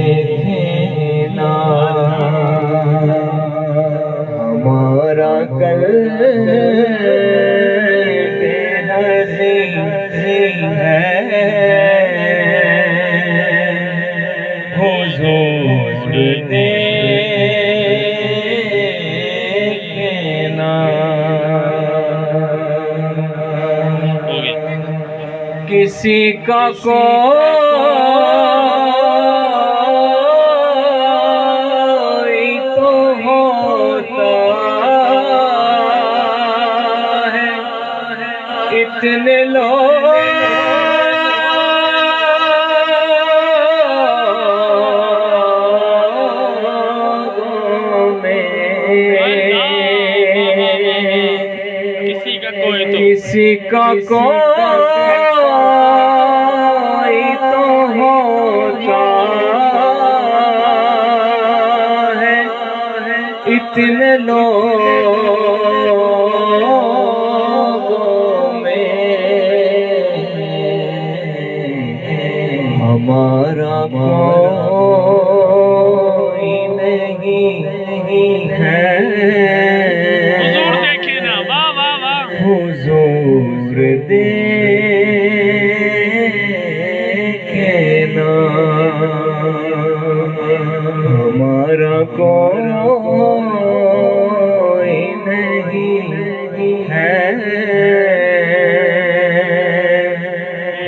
देखना हमारा कल बेहज़ी है, हुज़ूर देखना। किसी का कोई तो होता है, इतने लोगों में किसी का कोई तो होता है, इतने लोगों में हमारा कोई नहीं है। हुज़ूर देखना, वाह वाह वाह, हुज़ूर देखना हमारा कोई नहीं है।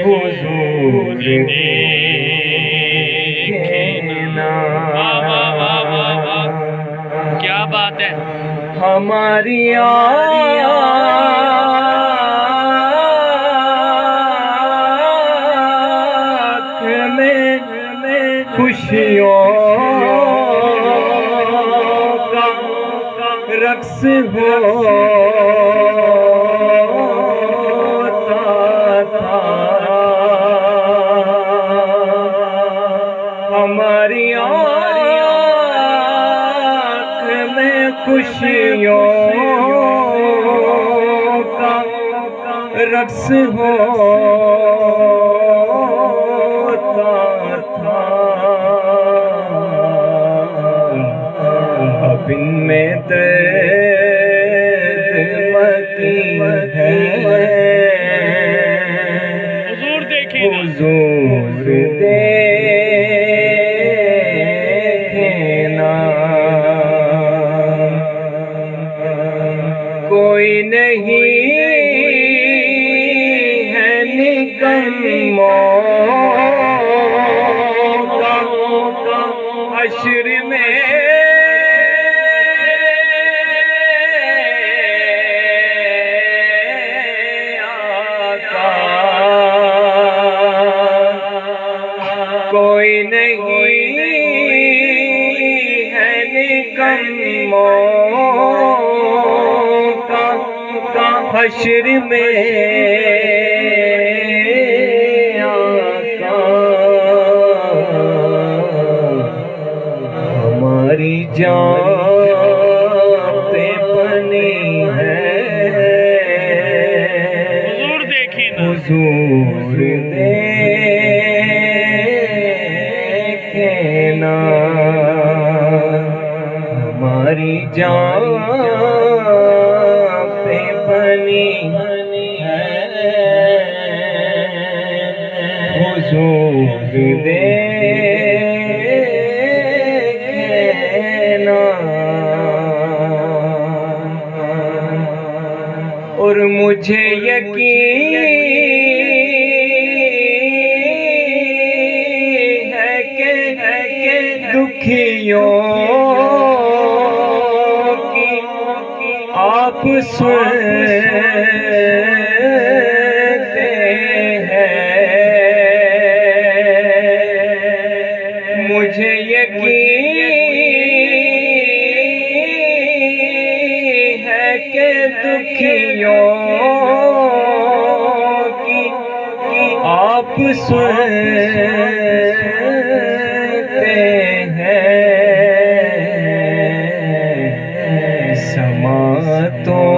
हुज़ूर देखना, क्या बात है। हमारी आँख में खुशियों का रक्स होता था। हमारी आँख में खुशियों का रक्स होता था। अब इनमें दर्द मती है। हुज़ूर देखना, हुज़ूर देखना कोई नहीं है निकम्मों का हश्र में आका। कोई नहीं है निकम्मों का हश्र में आका। हमारी जान पे बनी है। हुज़ूर देखना, हुज़ूर देखना हमारी जान पे बनी है। हुज़ूर देखना और मुझे यकीन है कि दुखियों की आप सुनते हैं। मुझे यकीन है कि दुखियों की आप सुनते हैं। समातों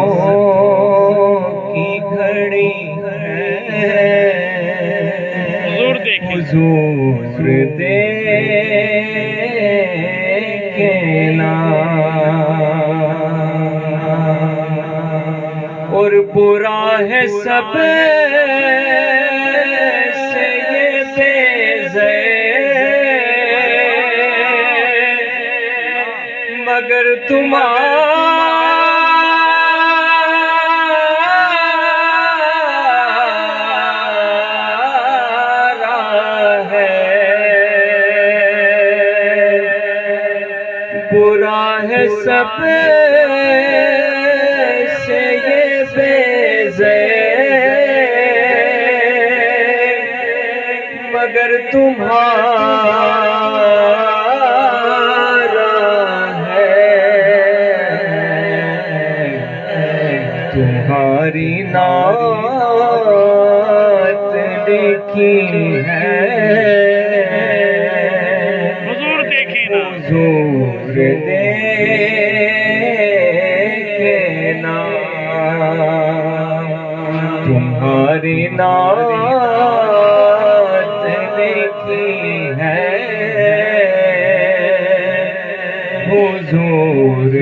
की घड़ी है, हुज़ूर देखना, हुज़ूर देखना के नाम, और बुरा है सब से ये बेज़े, मगर तुम्हारा है। बुरा है सब से ये बेज़े, मगर तुम्हारा है। तुम्हारी नात लिखी है, हुजूर देखी ना, हुजूर देखे ना। तुम्हारी नात लिखी है, हुजूर